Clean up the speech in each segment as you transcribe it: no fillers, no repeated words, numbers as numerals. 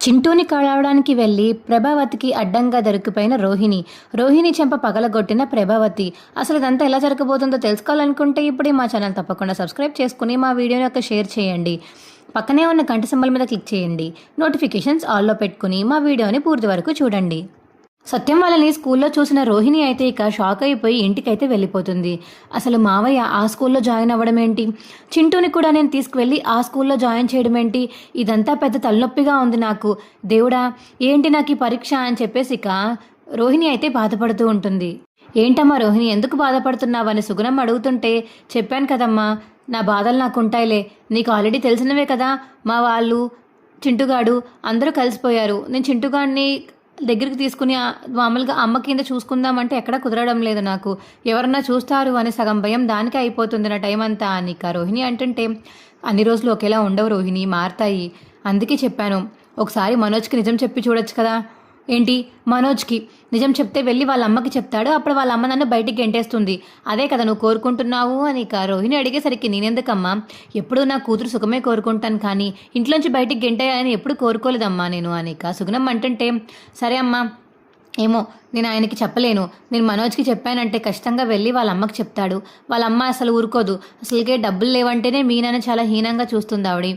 చింటూని కలవడానికి వెళ్ళి ప్రభావతికి అడ్డంగా దొరికిపోయిన రోహిణి చెంప పగలగొట్టిన ప్రభావతి. అసలు ఇదంతా ఎలా జరగబోతుందో తెలుసుకోవాలనుకుంటే ఇప్పుడే మా ఛానల్ తప్పకుండా సబ్స్క్రైబ్ చేసుకుని మా వీడియోని ఒక షేర్ చేయండి. పక్కనే ఉన్న గంట సింబల్ మీద క్లిక్ చేయండి. నోటిఫికేషన్స్ ఆల్లో పెట్టుకుని మా వీడియోని పూర్తి వరకు చూడండి. సత్యం వాళ్ళని స్కూల్లో చూసిన రోహిణి అయితే ఇక షాక్ అయిపోయి ఇంటికైతే వెళ్ళిపోతుంది. అసలు మావయ్య ఆ స్కూల్లో జాయిన్ అవ్వడం ఏంటి, చింటూని కూడా నేను తీసుకువెళ్ళి ఆ స్కూల్లో జాయిన్ చేయడం ఏంటి, ఇదంతా పెద్ద తలనొప్పిగా ఉంది నాకు. దేవుడా, ఏంటి నాకు ఈ పరీక్ష అని చెప్పేసి ఇక రోహిణి అయితే బాధపడుతూ ఉంటుంది. ఏంటమ్మా రోహిణి, ఎందుకు బాధపడుతున్నావని సుగుణం అడుగుతుంటే, చెప్పాను కదమ్మా, నా బాధలు నాకు ఉంటాయిలే, నీకు ఆల్రెడీ తెలిసినవే కదా, మా వాళ్ళు చింటుగాడు అందరూ కలిసిపోయారు. నేను చింటుగాడిని దగ్గరికి తీసుకుని మామూలుగా అమ్మ కింద చూసుకుందామంటే ఎక్కడ కుదరడం లేదు నాకు. ఎవరన్నా చూస్తారు అని సగం భయం దానికి అయిపోతుంది నా టైం అంతా అని ఇక రోహిణి అంటుంటే, అన్ని రోజులు ఒకేలా ఉండవు రోహిణి, మారుతాయి. అందుకే చెప్పాను, ఒకసారి మనోజ్కి నిజం చెప్పి చూడొచ్చు కదా. ఏంటి, మనోజ్కి నిజం చెప్తే వెళ్ళి వాళ్ళ అమ్మకి చెప్తాడు, అప్పుడు వాళ్ళ అమ్మ నన్ను బయటికి గెంటేస్తుంది, అదే కదా నువ్వు కోరుకుంటున్నావు అని ఇక రోహిణి అడిగేసరికి, నేనెందుకమ్మా, ఎప్పుడు నా కూతురు సుఖమే కోరుకుంటాను కానీ ఇంట్లోంచి బయటికి గెంటేయాలని ఎప్పుడు కోరుకోలేదమ్మా నేను అని ఇక సుగుణం అంటుంటే, సరే అమ్మా, ఏమో నేను ఆయనకి చెప్పలేను, నేను మనోజ్కి చెప్పానంటే ఖచ్చితంగా వెళ్ళి వాళ్ళ అమ్మకి చెప్తాడు, వాళ్ళ అమ్మ అసలు ఊరుకోదు, అసలుకే డబ్బులు లేవంటేనే మీనాన్ని చాలా హీనంగా చూస్తుంది ఆవిడ.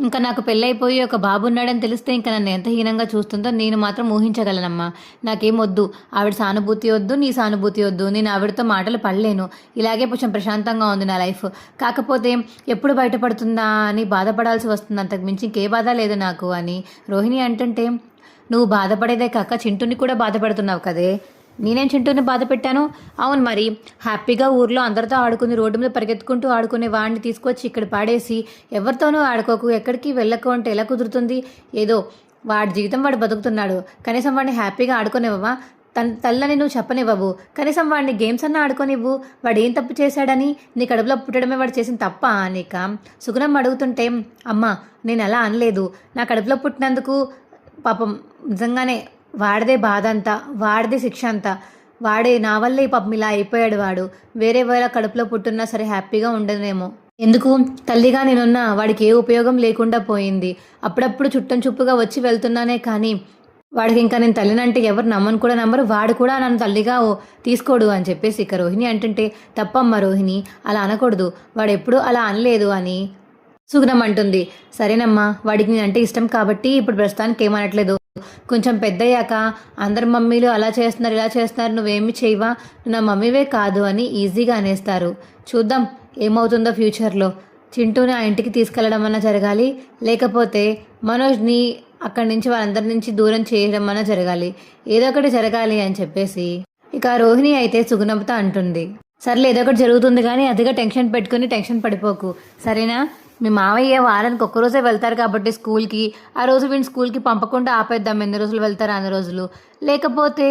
ఇంకా నాకు పెళ్ళైపోయి ఒక బాబు ఉన్నాడని తెలిస్తే ఇంకా నన్ను ఎంత హీనంగా చూస్తుందో నేను మాత్రం ఊహించగలనమ్మా. నాకేం వద్దు, ఆవిడ సానుభూతి వద్దు, నీ సానుభూతి వద్దు, నేను ఆవిడతో మాటలు పడలేను, ఇలాగే కొంచెం ప్రశాంతంగా ఉంది నా లైఫ్. కాకపోతే ఎప్పుడు బయటపడుతుందా అని బాధపడాల్సి వస్తుంది, అంతకు మించి ఇంకే బాధ లేదు నాకు అని రోహిణి అంటుంటే, నువ్వు బాధపడేదే కాక చింటూని కూడా బాధపడుతున్నావు కదే, నేనేం చింటూని బాధ పెట్టాను? అవును మరి, హ్యాపీగా ఊర్లో అందరితో ఆడుకుని రోడ్డు మీద పరిగెత్తుకుంటూ ఆడుకునే వాడిని తీసుకొచ్చి ఇక్కడ పాడేసి ఎవరితోనూ ఆడుకోకు, ఎక్కడికి వెళ్ళకు అంటే ఎలా కుదురుతుంది? ఏదో వాడి జీవితం వాడు బతుకుతున్నాడు, కనీసం వాడిని హ్యాపీగా ఆడుకునేవా? తల్లని నువ్వు చెప్పనివ్వవు, కనీసం వాడిని గేమ్స్ అన్నా ఆడుకోనివ్వు. వాడు ఏం తప్పు చేశాడని నీ కడుపులో పుట్టడమే వాడు చేసిన తప్ప అనేక సుగుణం అడుగుతుంటే, అమ్మ నేను అలా అనలేదు, నా కడుపులో పుట్టినందుకు పాపం నిజంగానే వాడిదే బాధ అంతా, వాడిదే శిక్ష అంతా, వాడే నా వల్లే పాపం ఇలా అయిపోయాడు. వాడు వేరే వేళ కడుపులో పుట్టున్నా సరే హ్యాపీగా ఉండదేమో, ఎందుకు తల్లిగా నేనున్నా వాడికి ఏ ఉపయోగం లేకుండా పోయింది. అప్పుడప్పుడు చుట్టం చుప్పుగా వచ్చి వెళ్తున్నానే కానీ వాడికి ఇంకా నేను తల్లినంటే ఎవరు నమ్మను కూడా నమ్మరు, వాడు కూడా నన్ను తల్లిగా తీసుకోడు అని చెప్పేసి ఇక రోహిణి అంటుంటే, తప్పమ్మ రోహిణి, అలా అనకూడదు, వాడు ఎప్పుడూ అలా అనలేదు అని సుగుణం అంటుంది. సరేనమ్మా, వాడికి నేనంటే ఇష్టం కాబట్టి ఇప్పుడు ప్రస్తుతానికి ఏమనట్లేదు, కొంచెం పెద్దయ్యాక అందరు మమ్మీలు అలా చేస్తున్నారు ఇలా చేస్తున్నారు, నువ్వేమి చేయవా, నువ్వు నా మమ్మీవే కాదు అని ఈజీగా అనేస్తారు. చూద్దాం ఏమవుతుందో ఫ్యూచర్లో. చింటూని ఆ ఇంటికి తీసుకెళ్లడం అన్నా జరగాలి, లేకపోతే మనోజ్ని అక్కడి నుంచి వాళ్ళందరి నుంచి దూరం చేయడం అన్నా జరగాలి, ఏదో ఒకటి జరగాలి అని చెప్పేసి ఇక రోహిణి అయితే సుగుణంతో అంటుంది. సర్లే, ఏదో ఒకటి జరుగుతుంది కానీ అదిగా టెన్షన్ పెట్టుకుని టెన్షన్ పడిపోకు, సరేనా? మీ మావయ్య వారానికి ఒక్కరోజే వెళ్తారు కాబట్టి స్కూల్కి, ఆ రోజు వీడిని స్కూల్కి పంపకుండా ఆపేద్దాం, ఎన్ని రోజులు వెళ్తారు అన్ని రోజులు, లేకపోతే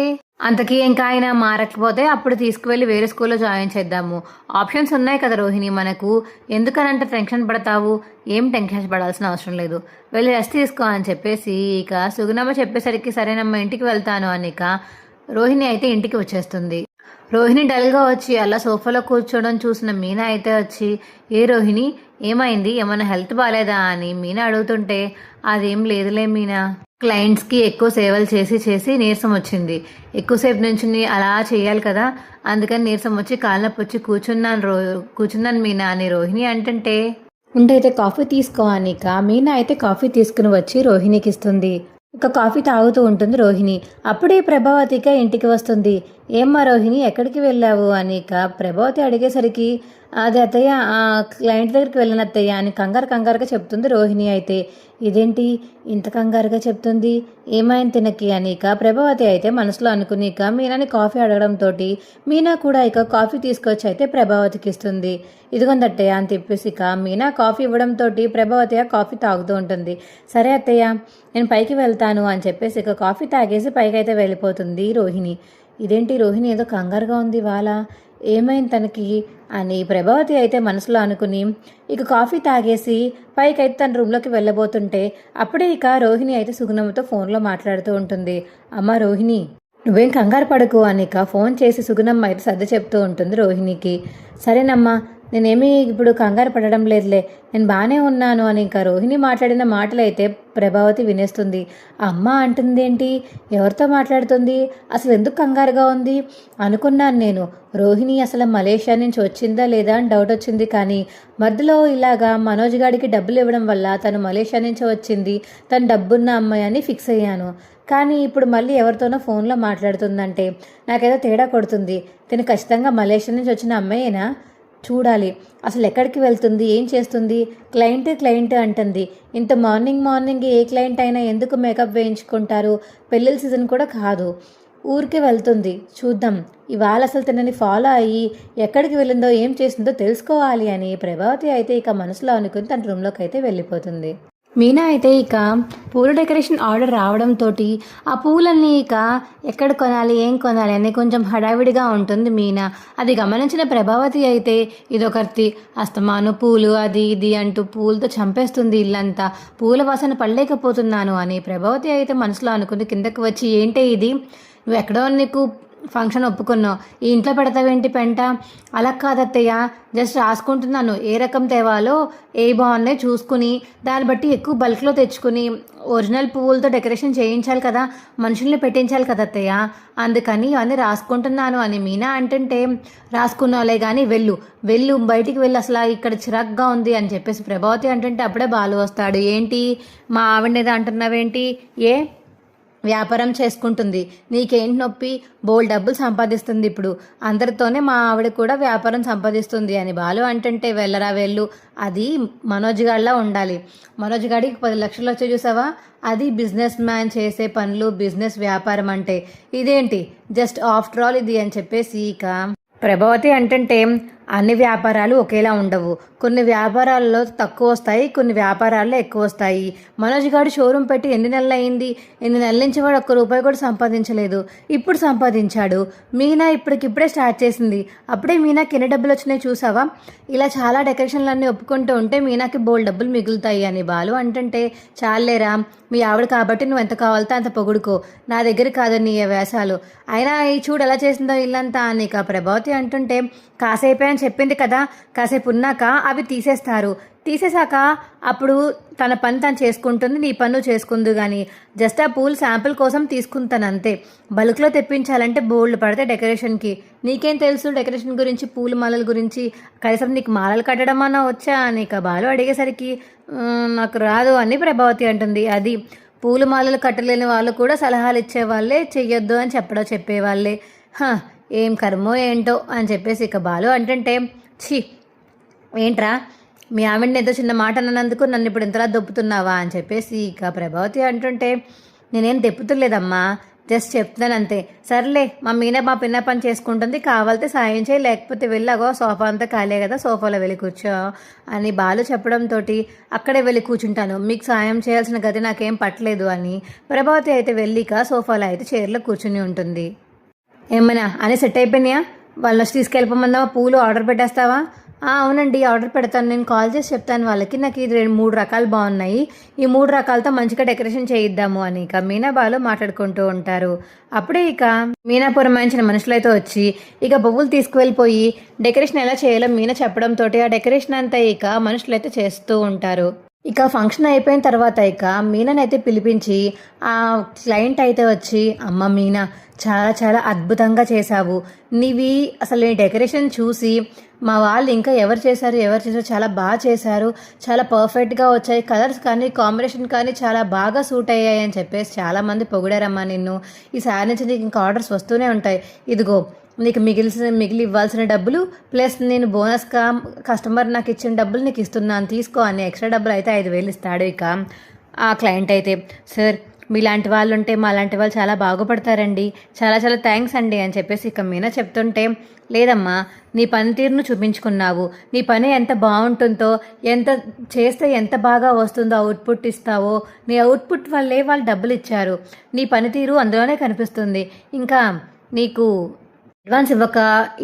అంతకీ ఇంకా ఆయన మారకపోతే అప్పుడు తీసుకువెళ్ళి వేరే స్కూల్లో జాయిన్ చేద్దాము. ఆప్షన్స్ ఉన్నాయి కదా రోహిణి మనకు, ఎందుకనంటే టెన్షన్ పడతావు? ఏం టెన్షన్ పడాల్సిన అవసరం లేదు, వెళ్ళి రెస్ట్ తీసుకో అని చెప్పేసి ఇక సుగుణమ్మ చెప్పేసరికి, సరేనమ్మ ఇంటికి వెళ్తాను అని ఇక రోహిణి అయితే ఇంటికి వచ్చేస్తుంది. రోహిణి డల్గా వచ్చి అలా సోఫాలో కూర్చోవడం చూసిన మీనా అయితే వచ్చి, ఏ రోహిణి ఏమైంది, ఏమైనా హెల్త్ బాగాలేదా అని మీనా అడుగుతుంటే, అదేం లేదులే మీనా, క్లయింట్స్కి ఎక్కువ సేవలు చేసి చేసి నీరసం వచ్చింది, ఎక్కువసేపు నుంచి అలా చేయాలి కదా, అందుకని నీరసం వచ్చి కాళ్ళ నొప్పి వచ్చి కూర్చున్నాను మీనా అని రోహిణి అంటుంటే, ఉంటైతే కాఫీ తీసుకో అని ఇక మీనా అయితే కాఫీ తీసుకుని వచ్చి రోహిణికి ఇస్తుంది. ఇక కాఫీ తాగుతూ ఉంటుంది రోహిణి. అప్పుడే ప్రభావతిక ఇంటికి వస్తుంది. ఏమ్మా రోహిణి, ఎక్కడికి వెళ్ళావు అని ఇక ప్రభావతి అడిగేసరికి, అది అత్తయ్య క్లయింట్ దగ్గరికి వెళ్ళిన అత్తయ్య అని కంగారుగా చెప్తుంది రోహిణి. అయితే ఇదేంటి ఇంత కంగారుగా చెప్తుంది, ఏమైంది తినకి అని ఇక ప్రభావతి అయితే మనసులో అనుకుని ఇక మీనాని కాఫీ అడగడంతో మీనా కూడా ఇక కాఫీ తీసుకొచ్చి అయితే ప్రభావతికి ఇస్తుంది. ఇదిగోంది అత్తయ్య అని చెప్పేసి ఇక మీనా కాఫీ ఇవ్వడంతో ప్రభావతి ఆ కాఫీ తాగుతూ ఉంటుంది. సరే అత్తయ్య, నేను పైకి వెళ్తాను అని చెప్పేసి ఇక కాఫీ తాగేసి పైకి అయితే వెళ్ళిపోతుంది రోహిణి. ఇదేంటి రోహిణి ఏదో కంగారుగా ఉంది వాళ్ళ, ఏమైంది తనకి అని ప్రభావతి అయితే మనసులో అనుకుని ఇక కాఫీ తాగేసి పైకైతే తన రూమ్లోకి వెళ్ళబోతుంటే అప్పుడే ఇక రోహిణి అయితే సుగుణమ్మతో ఫోన్లో మాట్లాడుతూ ఉంటుంది. అమ్మ రోహిణి, నువ్వేం కంగారు పడకు అని ఇక ఫోన్ చేసి సుగుణమ్మ అయితే సర్ది చెప్తూ ఉంటుంది రోహిణికి. సరేనమ్మా, నేనేమీ ఇప్పుడు కంగారు పడడం లేదులే, నేను బాగానే ఉన్నాను అని ఇంకా రోహిణి మాట్లాడిన మాటలైతే ప్రభావతి వినేస్తుంది. అమ్మ అంటుందేంటి, ఎవరితో మాట్లాడుతుంది, అసలు ఎందుకు కంగారుగా ఉంది అనుకున్నాను నేను. రోహిణి అసలు మలేషియా నుంచి వచ్చిందా లేదా అని డౌట్ వచ్చింది. కానీ మధ్యలో ఇలాగా మనోజ్ గాడికి డబ్బులు ఇవ్వడం వల్ల తను మలేషియా నుంచి వచ్చింది, తను డబ్బున్న అమ్మాయి అని ఫిక్స్ అయ్యాను. కానీ ఇప్పుడు మళ్ళీ ఎవరితోనో ఫోన్లో మాట్లాడుతుందంటే నాకేదో తేడా కొడుతుంది. తిను ఖచ్చితంగా మలేషియా నుంచి వచ్చిన అమ్మాయేనా? చూడాలి అసలు ఎక్కడికి వెళ్తుంది, ఏం చేస్తుంది. క్లయింట్ అంటుంది. ఇంత మార్నింగ్ ఏ క్లయింట్ అయినా ఎందుకు మేకప్ వేయించుకుంటారు, పెళ్ళిళ్ళ సీజన్ కూడా కాదు, ఊరికి వెళ్తుంది. చూద్దాం ఇవాళ అసలు తనని ఫాలో అయ్యి ఎక్కడికి వెళ్ళిందో ఏం చేసిందో తెలుసుకోవాలి అని ప్రభావతి అయితే ఇక మనసులో అనుకుని తన రూమ్లోకి అయితే వెళ్ళిపోతుంది. మీనా అయితే ఇక పూల డెకరేషన్ ఆర్డర్ రావడంతో ఆ పూలన్నీ ఇక ఎక్కడ కొనాలి ఏం కొనాలి అని కొంచెం హడావిడిగా ఉంటుంది మీనా. అది గమనించిన ప్రభావతి అయితే ఇదొకర్తి అస్తమాను పూలు అది ఇది అంటూ పూలతో చంపేస్తుంది ఇల్లంతా, పూల వాసన పడలేకపోతున్నాను అని ప్రభావతి అయితే మనసులో అనుకుంది. కిందకి వచ్చి ఏంటే ఇది, నువ్వు ఎక్కడో నీకు ఫంక్షన్ ఒప్పుకున్నావు, ఈ ఇంట్లో పెడతావేంటి పెంట, అలా కాదత్తయ్య జస్ట్ రాసుకుంటున్నాను, ఏ రకం తేవాలో ఏ బాగున్నాయి చూసుకుని దాన్ని బట్టి ఎక్కువ బల్క్లో తెచ్చుకుని ఒరిజినల్ పువ్వులతో డెకరేషన్ చేయించాలి కదా, మనుషుల్ని పెట్టించాలి కదా అత్తయ్య, అందుకని ఇవన్నీ రాసుకుంటున్నాను అని మీనా అంటుంటే రాసుకున్నావులే కానీ వెళ్ళు బయటికి వెళ్ళి అసలు ఇక్కడ చిరాగ్గా ఉంది అని చెప్పేసి ప్రభావతి అంటుంటే అప్పుడే బాలు వస్తాడు. ఏంటి మా ఆవిడనేది అంటున్నావేంటి, ఏ వ్యాపారం చేసుకుంటుంది, నీకేంటి నొప్పి, బోల్ డబ్బులు సంపాదిస్తుంది, ఇప్పుడు అందరితోనే మా ఆవిడ కూడా వ్యాపారం సంపాదిస్తుంది అని బాలు అంటుంటే వెళ్ళరా వెళ్ళు, అది మనోజ్ గాడిలా ఉండాలి, మనోజ్ గాడికి 10 లక్షలు వచ్చి చూసావా, అది బిజినెస్ మ్యాన్ చేసే పనులు, బిజినెస్ వ్యాపారం అంటే, ఇదేంటి జస్ట్ ఆఫ్టర్ ఆల్ ఇది అని చెప్పేసి ఇక ప్రభావతి అంటుంటే అన్ని వ్యాపారాలు ఒకేలా ఉండవు, కొన్ని వ్యాపారాల్లో తక్కువ వస్తాయి, కొన్ని వ్యాపారాల్లో ఎక్కువ వస్తాయి. మనోజ్ గారు షోరూమ్ పెట్టి ఎన్ని నెలలు అయింది, ఎన్ని నెలల నుంచి వాడు ₹1 కూడా సంపాదించలేదు, ఇప్పుడు సంపాదించాడు. మీనా ఇప్పటికిప్పుడే స్టార్ట్ చేసింది, అప్పుడే మీనాకి ఎన్ని డబ్బులు వచ్చినాయి చూసావా, ఇలా చాలా డెకరేషన్లన్నీ ఒప్పుకుంటూ ఉంటే మీనాకి బోల్డ్ డబ్బులు మిగులుతాయి అని బాలు అంటుంటే చాలేరా మీ ఆవిడ కాబట్టి నువ్వు ఎంత కావాలితే అంత పొగుడుకో, నా దగ్గర కాదు నీ వేషాలు, అయినా ఈ చూడు ఎలా చేసిందో ఇల్లంతా అని ఇక ప్రభావతి అంటుంటే కాసేపే అని చెప్పింది కదా, కాసేపు ఉన్నాక అవి తీసేశాక అప్పుడు తన పని తను చేసుకుంటుంది, నీ పన్ను చేసుకుందు కానీ జస్ట్ ఆ పూలు శాంపుల్ కోసం తీసుకుంటాను అంతే, బల్క్లో తెప్పించాలంటే బోల్డ్ పడితే డెకరేషన్కి, నీకేం తెలుసు డెకరేషన్ గురించి, పూల మాలల గురించి, కనీసం నీకు మాలలు కట్టడం అన్నా వచ్చా అని ఇక బాలు అడిగేసరికి నాకు రాదు అని ప్రభావతి అంటుంది. అది పూల మాలలు కట్టలేని వాళ్ళు కూడా సలహాలు ఇచ్చేవాళ్ళే, చెయ్యొద్దు అని చెప్పేవాళ్ళే, ఏం కర్మో ఏంటో అని చెప్పేసి ఇక బాలు అంటుంటే ఛీ ఏంట్రా మీ ఆవిడని ఏదో చిన్న మాట అన్నందుకు నన్ను ఇప్పుడు ఇంతలా దొప్పుతున్నావా అని చెప్పేసి ఇక ప్రభావతి అంటుంటే నేనేం దెప్పుతులేదమ్మా, జస్ట్ చెప్తున్నాను అంతే, సర్లే మా మీనా మా పిన్న పని చేసుకుంటుంది, కావాలితే సాయం చేయి, లేకపోతే వెళ్ళాగో సోఫా అంతా ఖాళీ కదా సోఫాలో వెళ్ళి కూర్చో అని బాలు చెప్పడంతో అక్కడే వెళ్ళి కూర్చుంటాను, మీకు సాయం చేయాల్సిన గది నాకేం పట్టలేదు అని ప్రభావతి అయితే వెళ్ళిక సోఫాలో అయితే చైర్లో కూర్చుని ఉంటుంది. ఏమన్నా అని సెట్ అయిపోయినాయా, వాళ్ళని వచ్చి తీసుకెళ్ళిపోమందావా, పూలు ఆర్డర్ పెట్టేస్తావా, అవునండి ఆర్డర్ పెడతాను, నేను కాల్ చేసి చెప్తాను వాళ్ళకి, నాకు ఇది 3 రకాలు బాగున్నాయి, ఈ 3 రకాలతో మంచిగా డెకరేషన్ చేయిద్దాము అని ఇక మీనా బాలు మాట్లాడుకుంటూ ఉంటారు. అప్పుడే ఇక మీనా పురమాయించిన మనుషులు అయితే వచ్చి ఇక పువ్వులు తీసుకువెళ్ళిపోయి డెకరేషన్ ఎలా చేయాలో మీనా చెప్పడంతో ఆ డెకరేషన్ అంతా ఇక మనుషులు అయితే చేస్తూ ఉంటారు. ఇక ఫంక్షన్ అయిపోయిన తర్వాత ఇక మీనానైతే పిలిపించి ఆ క్లయింట్ అయితే వచ్చి అమ్మ మీనా చాలా చాలా అద్భుతంగా చేశావు, నీవి అసలు నీ డెకరేషన్ చూసి మా వాళ్ళు ఇంకా ఎవరు చేశారు చాలా బాగా చేశారు, చాలా పర్ఫెక్ట్గా వచ్చాయి, కలర్స్ కానీ కాంబినేషన్ కానీ చాలా బాగా సూట్ అయ్యాయి అని చెప్పేసి చాలామంది పొగిడారమ్మా నిన్ను, ఈసారి నుంచి నీకు ఇంకా ఆర్డర్స్ వస్తూనే ఉంటాయి, ఇదిగో నీకు మిగిలి ఇవ్వాల్సిన డబ్బులు ప్లస్ నేను బోనస్గా కస్టమర్ నాకు ఇచ్చిన డబ్బులు నీకు ఇస్తున్నాను తీసుకో అని ఎక్స్ట్రా డబ్బులు అయితే 5,000 ఇస్తాడు. ఇక ఆ క్లయింట్ అయితే సార్ మీలాంటి వాళ్ళు ఉంటే మాలాంటి వాళ్ళు చాలా బాగుపడతారండి, చాలా చాలా థ్యాంక్స్ అండి అని చెప్పేసి ఇక మీనా చెప్తుంటే లేదమ్మా నీ పనితీరును చూపించుకున్నావు, నీ పని ఎంత బాగుంటుందో, ఎంత చేస్తే ఎంత బాగా వస్తుందో అవుట్పుట్ ఇస్తావో, నీ అవుట్పుట్ వల్లే వాళ్ళు డబ్బులు ఇచ్చారు, నీ పనితీరు అందులోనే కనిపిస్తుంది, ఇంకా నీకు అడ్వాన్స్ ఇవ్వక,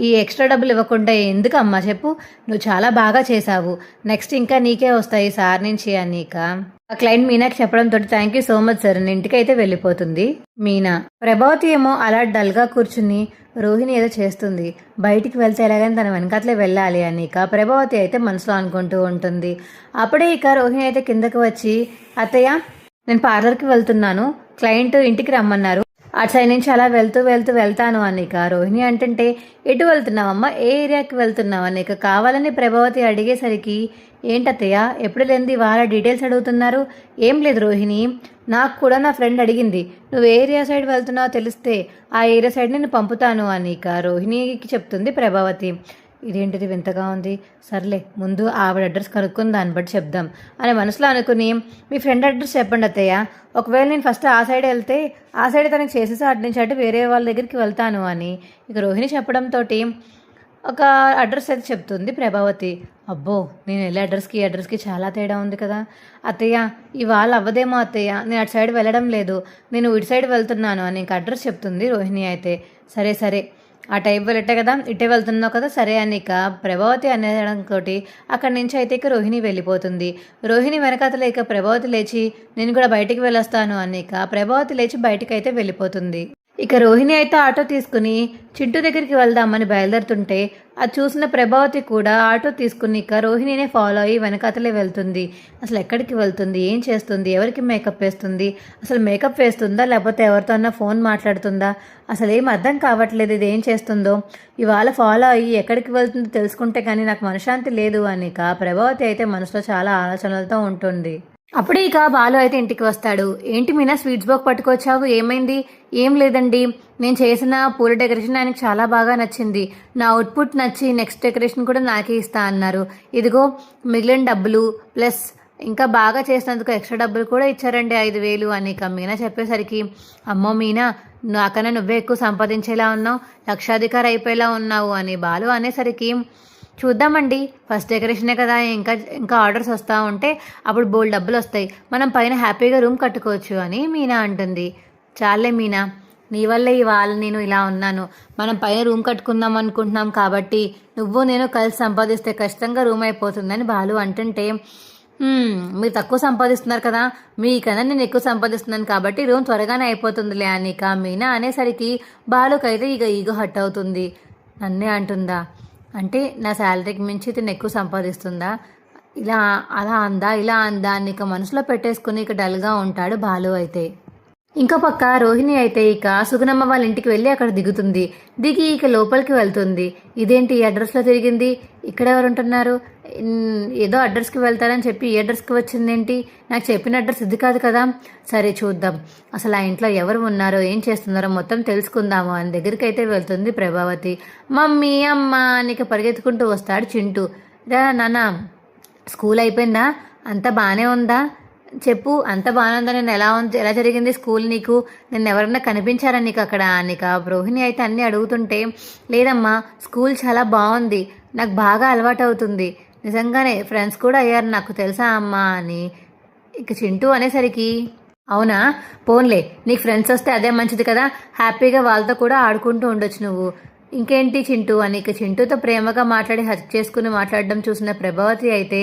ఈ ఎక్స్ట్రా డబ్బులు ఇవ్వకుండా ఎందుకమ్మా చెప్పు? నువ్వు చాలా బాగా చేశావు. నెక్స్ట్ ఇంకా నీకే వస్తాయి సార్ నుంచి అని ఇక ఆ క్లయింట్ మీనాకి చెప్పడంతో thank you so much sir అని ఇంటికైతే వెళ్ళిపోతుంది మీనా. ప్రభావతి ఏమో అలా డల్గా కూర్చుని రోహిణి ఏదో చేస్తుంది, బయటికి వెళ్తే ఎలాగని తన వెనకాతలే వెళ్ళాలి అని ఇక ప్రభావతి అయితే మనసులో అనుకుంటూ ఉంటుంది. అప్పుడే ఇక రోహిణి అయితే కిందకు వచ్చి, అత్తయ్య నేను పార్లర్కి వెళ్తున్నాను, క్లయింట్ ఇంటికి రమ్మన్నారు, అటు సైడ్ నుంచి అలా వెళ్తాను అనిక రోహిణి అంటుంటే, ఎటు వెళ్తున్నావమ్మా, ఏ ఏరియాకి వెళ్తున్నావు అనిక కావాలని ప్రభావతి అడిగేసరికి, ఏంటత్తయ్య ఎప్పుడు లేనిది వాళ్ళ డీటెయిల్స్ అడుగుతున్నారు? ఏం లేదు రోహిణి, నాకు కూడా నా ఫ్రెండ్ అడిగింది, నువ్వు ఏ ఏరియా సైడ్ వెళ్తున్నావో తెలిస్తే ఆ ఏరియా సైడ్ నేను పంపుతాను అనిక రోహిణికి చెప్తుంది ప్రభావతి. ఇదేంటిది వింతగా ఉంది, సర్లే ముందు ఆవిడ అడ్రస్ కనుక్కొని దాన్ని బట్టి చెప్దాం అని మనసులో అనుకుని, మీ ఫ్రెండ్ అడ్రస్ చెప్పండి అత్తయ్య, ఒకవేళ నేను ఫస్ట్ ఆ సైడ్ వెళ్తే ఆ సైడ్ తనకి చేసేసి అటు నుంచి అటు వేరే వాళ్ళ దగ్గరికి వెళ్తాను అని ఇక రోహిణి చెప్పడంతో ఒక అడ్రస్ అయితే చెప్తుంది ప్రభావతి. అబ్బో, నేను వెళ్ళే అడ్రస్కి చాలా తేడా ఉంది కదా అత్తయ్య, ఇవాళ అవ్వదేమో అత్తయ్య, నేను అటు సైడ్ వెళ్ళడం లేదు, నేను ఇటు సైడ్ వెళ్తున్నాను అని ఇంక అడ్రస్ చెప్తుంది రోహిణి అయితే. సరే ఆ టైప్ వెళ్ళట్టే కదా, ఇటే వెళ్తున్నావు కదా, సరే అని ఇక ప్రభావతి అనేయడంతో అక్కడి నుంచి అయితే ఇక రోహిణి వెళ్ళిపోతుంది. రోహిణి వెనకాతల ఇక ప్రభావతి లేచి, నేను కూడా బయటికి వెళ్ళొస్తాను అని ఇక ప్రభావతి లేచి బయటికి అయితే వెళ్ళిపోతుంది. ఇక రోహిణి అయితే ఆటో తీసుకుని చింటూ దగ్గరికి వెళ్దామని బయలుదేరుతుంటే అది చూసిన ప్రభావతి కూడా ఆటో తీసుకుని ఇక రోహిణినే ఫాలో అయ్యి వెనకాతలే వెళ్తుంది. అసలు ఎక్కడికి వెళ్తుంది, ఏం చేస్తుంది, ఎవరికి మేకప్ వేస్తుంది, అసలు మేకప్ వేస్తుందా లేకపోతే ఎవరితో అన్నా ఫోన్ మాట్లాడుతుందా, అసలు ఏం అర్థం కావట్లేదు ఇది ఏం చేస్తుందో. ఇవాళ ఫాలో అయ్యి ఎక్కడికి వెళ్తుందో తెలుసుకుంటే కానీ నాకు మనశ్శాంతి లేదు అని ఇక ప్రభావతి అయితే మనసులో చాలా ఆలోచనలతో ఉంటుంది. అప్పుడే ఇక బాలు అయితే ఇంటికి వస్తాడు. ఏంటి మీనా స్వీట్స్ బాక్స్ పట్టుకొచ్చావు, ఏమైంది? ఏం లేదండి, నేను చేసిన పూల డెకరేషన్ ఆయనకు చాలా బాగా నచ్చింది, నా అవుట్పుట్ నచ్చి నెక్స్ట్ డెకరేషన్ కూడా నాకే ఇస్తా అన్నారు, ఇదిగో మిగిలిన డబ్బులు ప్లస్ ఇంకా బాగా చేసినందుకు ఎక్స్ట్రా డబ్బులు కూడా ఇచ్చారండి 5,000 అని ఇక మీనా చెప్పేసరికి, అమ్మో మీనా నాకన్నా నువ్వే ఎక్కువ సంపాదించేలా ఉన్నావు, లక్షాధికారి అయిపోయేలా ఉన్నావు అని బాలు అనేసరికి, చూద్దామండి, ఫస్ట్ డెకరేషనే కదా, ఇంకా ఆర్డర్స్ వస్తూ ఉంటే అప్పుడు బోల్డ్ డబ్బులు వస్తాయి, మనం పైన హ్యాపీగా రూమ్ కట్టుకోవచ్చు అని మీనా అంటుంది. చాలే మీనా, నీ వల్లే ఇవాళ నేను ఇలా ఉన్నాను, మనం పైన రూమ్ కట్టుకుందాం అనుకుంటున్నాం కాబట్టి నువ్వు నేను కలిసి సంపాదిస్తే ఖచ్చితంగా రూమ్ అయిపోతుందని బాలు అంటుంటే, మీరు తక్కువ సంపాదిస్తున్నారు కదా, మీకన్నా నేను ఎక్కువ సంపాదిస్తున్నాను కాబట్టి రూమ్ త్వరగానే అయిపోతుందిలే అని ఇక మీనా అనేసరికి బాలుకైతే ఇక ఈగో హట్ అవుతుంది. నన్నే అంటుందా అంటే, నా శాలరీకి మించి తిని ఎక్కువ సంపాదిస్తుందా, అలా అందా అని ఇక మనసులో పెట్టేసుకుని ఇక డల్గా ఉంటాడు బాలు అయితే. ఇంకో పక్క రోహిణి అయితే ఇక సుగుణమ్మ వాళ్ళ ఇంటికి వెళ్ళి అక్కడ దిగుతుంది. దిగి ఇక లోపలికి వెళ్తుంది. ఇదేంటి ఈ అడ్రస్లో తిరిగింది, ఇక్కడ ఎవరు ఉంటున్నారు, ఏదో అడ్రస్కి వెళ్తారని చెప్పి ఈ అడ్రస్కి వచ్చిందేంటి, నాకు చెప్పిన అడ్రస్ ఇది కాదు కదా, సరే చూద్దాం అసలు ఆ ఇంట్లో ఎవరు ఉన్నారో ఏం చేస్తున్నారో మొత్తం తెలుసుకుందాము అని దగ్గరికి అయితే వెళ్తుంది ప్రభావతి. మమ్మీ అమ్మ నీకు పరిగెత్తుకుంటూ వస్తాడు చింటూ. రా నాన్న, స్కూల్ అయిపోయిందా, అంతా బాగానే ఉందా, చెప్పు అంత బాగానే ఉందా, నేను ఎలా జరిగింది స్కూల్, నీకు నేను ఎవరన్నా కనిపించారా నీకు అక్కడ నీక రోహిణి అయితే అన్నీ అడుగుతుంటే, లేదమ్మా స్కూల్ చాలా బాగుంది, నాకు బాగా అలవాటు అవుతుంది, నిజంగానే ఫ్రెండ్స్ కూడా అయ్యారు నాకు తెలుసా అమ్మా అని ఇక చింటూ అనేసరికి, అవునా పోన్లే, నీకు ఫ్రెండ్స్ వస్తే అదే మంచిది కదా, హ్యాపీగా వాళ్ళతో కూడా ఆడుకుంటూ ఉండొచ్చు నువ్వు, ఇంకేంటి చింటూ అని ఇక చింటూతో ప్రేమగా మాట్లాడి హక్ చేసుకుని మాట్లాడడం చూసిన ప్రభావతి అయితే,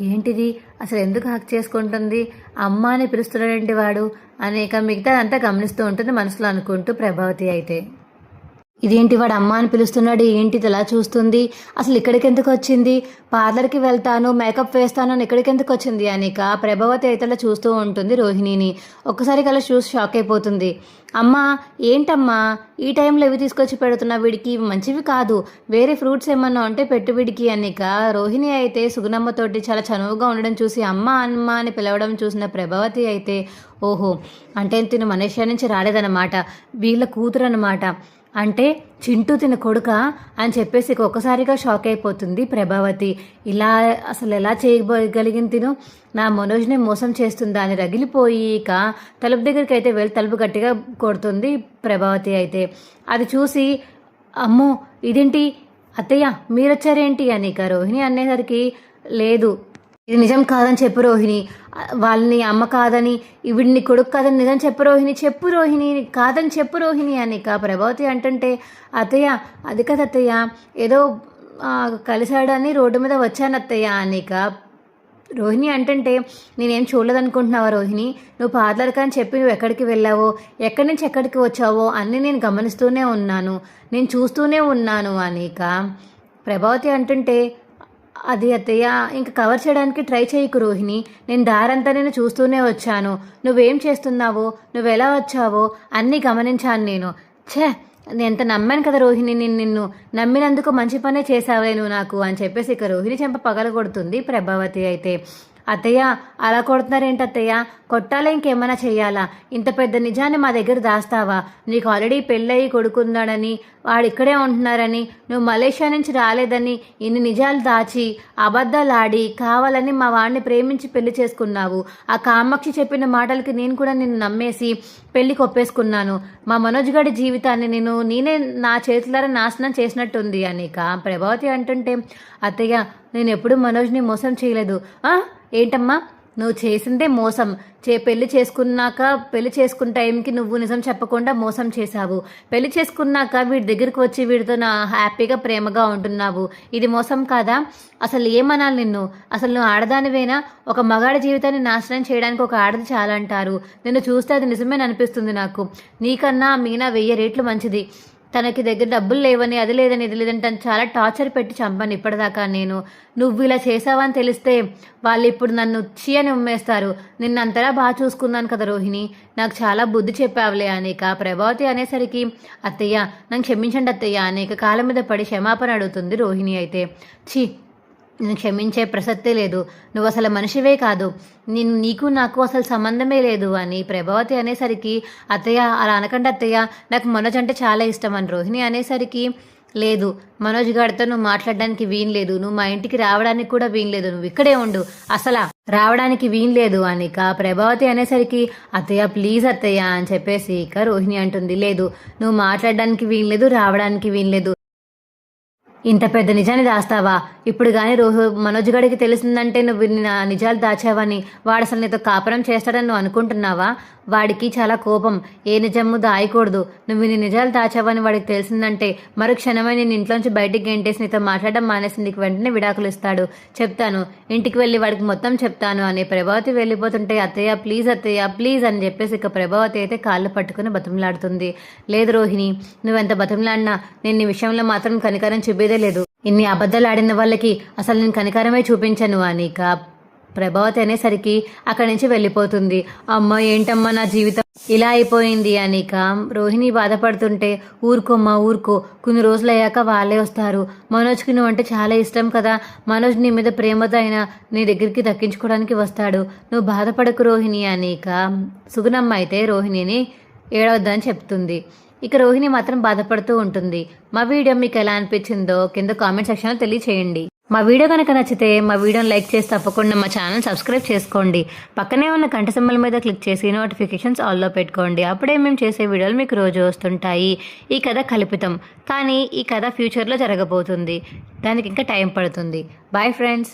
ఏంటిది అసలు ఎందుకు హక్ చేసుకుంటుంది, అమ్మ అని పిలుస్తున్నాడేంటి వాడు అనేక మిగతా అంతా గమనిస్తూ ఉంటుంది మనసులో అనుకుంటూ ప్రభావతి అయితే. ఇదేంటి వాడు అమ్మ అని పిలుస్తున్నాడు, ఏంటిది ఇలా చూస్తుంది, అసలు ఇక్కడికి ఎందుకు వచ్చింది, పార్లర్కి వెళ్తాను మేకప్ వేస్తాను అని ఇక్కడికి ఎందుకు వచ్చింది అనిక ప్రభావతి అయితే చూస్తూ ఉంటుంది రోహిణిని. ఒక్కసారి కల్లా చూసి షాక్ అయిపోతుంది. అమ్మా ఏంటమ్మా ఈ టైంలో ఇవి తీసుకొచ్చి పెడుతున్నా, వీడికి ఇవి మంచివి కాదు, వేరే ఫ్రూట్స్ ఏమన్నా ఉంటే పెట్టు వీడికి అనిక రోహిణి అయితే సుగుణమ్మతోటి చాలా చనువుగా ఉండడం చూసి అమ్మ అని పిలవడం చూసిన ప్రభావతి అయితే, ఓహో అంటే తిను మలేషియా నుంచి రాలేదన్నమాట, వీళ్ళ కూతురు అన్నమాట, అంటే చింటూ తిన కొడుక అని చెప్పేసి ఒక్కసారిగా షాక్ అయిపోతుంది ప్రభావతి. అసలు ఎలా చేయగలిగింది తిను, నా మనోజ్ని మోసం చేస్తుందా అని రగిలిపోయి ఇక తలుపు దగ్గరికి అయితే వెళ్ళి తలుపు గట్టిగా కొడుతుంది ప్రభావతి అయితే. అది చూసి, అమ్మో ఇదేంటి అత్తయ్య మీరొచ్చారేంటి అని ఇక రోహిణి అనేసరికి, లేదు ఇది నిజం కాదని చెప్పు రోహిణి, వాళ్ళని అమ్మ కాదని వీడిని కొడుకు కాదని నిజం చెప్పు రోహిణి, చెప్పు రోహిణి కాదని చెప్పు రోహిణి అనిక ప్రభావతి అంటుంటే, అత్తయ్య అది కదా అత్తయ్య, ఏదో కలిశాడని రోడ్డు మీద వచ్చాను అత్తయ్య అనిక రోహిణి అంటుంటే, నేనేం చూడలేదనుకుంటున్నావా రోహిణి, నువ్వు పార్లర్కి అని చెప్పి నువ్వు ఎక్కడికి వెళ్ళావో, ఎక్కడి నుంచి ఎక్కడికి వచ్చావో అన్నీ నేను గమనిస్తూనే ఉన్నాను, నేను చూస్తూనే ఉన్నాను అనిక ప్రభావతి అంటుంటే, అది అత్తయ్య ఇంకా కవర్ చేయడానికి ట్రై చేయకు రోహిణి, నేను దారంతా నేను చూస్తూనే వచ్చాను, నువ్వేం చేస్తున్నావో నువ్వు ఎలా వచ్చావో అన్నీ గమనించాను నేను. ఛే, నేను ఎంత నమ్మాను కదా రోహిణి, నిన్ను నమ్మినందుకు మంచి పనే చేసావే నువ్వు నాకు అని చెప్పేసి ఇక రోహిణి చెంప పగలగొడుతుంది ప్రభావతి అయితే. అత్తయ్య అలా కొడుతున్నారేంటి అత్తయ్య, కొట్టాలా ఇంకేమైనా చెయ్యాలా, ఇంత పెద్ద నిజాన్ని మా దగ్గర దాస్తావా, నీకు ఆల్రెడీ పెళ్ళయి కొడుకున్నాడని వాడు ఇక్కడే ఉంటున్నారని నువ్వు మలేషియా నుంచి రాలేదని ఇన్ని నిజాలు దాచి అబద్ధాలు ఆడి కావాలని మా వాడిని ప్రేమించి పెళ్లి చేసుకున్నావు. ఆ కామాక్షి చెప్పిన మాటలకి నేను కూడా నిన్ను నమ్మేసి పెళ్లికి ఒప్పేసుకున్నాను. మా మనోజ్ గడి జీవితాన్ని నేనే నా చేతులారా నాశనం చేసినట్టుంది అనిక ప్రభావతి అంటుంటే, అత్తయ్య నేను ఎప్పుడు మనోజ్ని మోసం చేయలేదు. ఏంటమ్మా నువ్వు చేసిందే మోసం, పెళ్లి చేసుకున్న టైంకి నువ్వు నిజం చెప్పకుండా మోసం చేశావు, పెళ్లి చేసుకున్నాక వీడి దగ్గరికి వచ్చి వీడితో నా హ్యాపీగా ప్రేమగా ఉంటున్నావు, ఇది మోసం కాదా? అసలు ఏమనాలి నిన్ను, అసలు నువ్వు ఆడదానివేనా? ఒక మగాడి జీవితాన్ని నాశనం చేయడానికి ఒక ఆడది చాలా అంటారు, నిన్ను చూస్తే అది నిజమేననిపిస్తుంది అనిపిస్తుంది నాకు. నీకన్నా మీనా 1000 రెట్లు మంచిది. తనకి దగ్గర డబ్బులు లేవని అది లేదని ఇది లేదని తను చాలా టార్చర్ పెట్టి చంపాను ఇప్పటిదాకా నేను. నువ్వు ఇలా చేసావని తెలిస్తే వాళ్ళు ఇప్పుడు నన్ను చీ అని ఉమ్మేస్తారు. నిన్నంతలా బాగా చూసుకున్నాను కదా రోహిణి, నాకు చాలా బుద్ధి చెప్పావులే అనేక ప్రభావతి అనేసరికి, అత్తయ్య నన్ను క్షమించండి అత్తయ్య అనేక కాళ్ళ మీద పడి క్షమాపణ అడుగుతుంది రోహిణి అయితే. ఛీ, నేను క్షమించే ప్రసక్తే లేదు, నువ్వు అసలు మనిషివే కాదు, నీకు నాకు అసలు సంబంధమే లేదు అని ప్రభావతి అనేసరికి, అత్తయ్య అలా అనకండి అత్తయ్య, నాకు మనోజ్ అంటే చాలా ఇష్టం అని రోహిణి అనేసరికి, లేదు మనోజ్ గారితో నువ్వు మాట్లాడడానికి వీన్లేదు, నువ్వు మా ఇంటికి రావడానికి కూడా వీన్లేదు, నువ్వు ఇక్కడే ఉండు, అసలు రావడానికి వీన్లేదు అని ప్రభావతి అనేసరికి, అత్తయ్య ప్లీజ్ అత్తయ్య అని చెప్పేసి ఇక రోహిణి అంటుంది, లేదు నువ్వు మాట్లాడడానికి వీన్లేదు, రావడానికి వీన్లేదు, ఇంత పెద్ద నిజాన్ని దాస్తావా? ఇప్పుడు కానీ మనోజ్ గడికి తెలిసిందంటే నువ్వు నిజాలు దాచావని, వాడు అసలు నీతో కాపురం చేస్తాడని నువ్వు అనుకుంటున్నావా? వాడికి చాలా కోపం, ఏ నిజము దాయకూడదు, నువ్వు నీ నిజాలు దాచావని వాడికి తెలిసిందంటే మరో క్షణమే నేను ఇంట్లోంచి బయటికి గెంటేసి నీతో మాట్లాడడం మానేసి నీకు వెంటనే విడాకులు ఇస్తాడు, చెప్తాను, ఇంటికి వెళ్ళి వాడికి మొత్తం చెప్తాను అని ప్రభావతి వెళ్ళిపోతుంటే, అత్తయ్య ప్లీజ్ అని చెప్పేసి ఇక ప్రభావతి అయితే కాళ్ళు పట్టుకుని బతిమలాడుతుంది. లేదు రోహిణి, నువ్వెంత బతిమలాడినా నేను నీ విషయంలో మాత్రం కనికరం చూపేదే లేదు, ఇన్ని అబద్ధాలు ఆడిన వాళ్ళకి అసలు నేను కనికరమే చూపించను అని ఇక ప్రభావతి అనేసరికి అక్కడి నుంచి వెళ్ళిపోతుంది. అమ్మ ఏంటమ్మా నా జీవితం ఇలా అయిపోయింది అనిక రోహిణి బాధపడుతుంటే, ఊరుకోమ్మా ఊరుకో, కొన్ని రోజులు అయ్యాక వాళ్ళే వస్తారు, మనోజ్కి నువ్వు అంటే చాలా ఇష్టం కదా, మనోజ్ నీ మీద ప్రేమతో అయినా నీ దగ్గరికి దక్కించుకోవడానికి వస్తాడు, నువ్వు బాధపడకు రోహిణి అనిక సుగుణమ్మ అయితే రోహిణిని ఏడవద్దని చెప్తుంది. ఇక రోహిణి మాత్రం బాధపడుతూ ఉంటుంది. మా వీడియో మీకు ఎలా అనిపించిందో కింద కామెంట్ సెక్షన్లో తెలియచేయండి. మా వీడియో కనుక నచ్చితే మా వీడియోని లైక్ చేసి తప్పకుండా మా ఛానల్ సబ్స్క్రైబ్ చేసుకోండి. పక్కనే ఉన్న గంట సింబల్ మీద క్లిక్ చేసి నోటిఫికేషన్స్ ఆల్లో పెట్టుకోండి. అప్పుడే మేము చేసే వీడియోలు మీకు రోజు వస్తుంటాయి. ఈ కథ కల్పితం, కానీ ఈ కథ ఫ్యూచర్లో జరగబోతుంది, దానికి ఇంకా టైం పడుతుంది. Bye friends.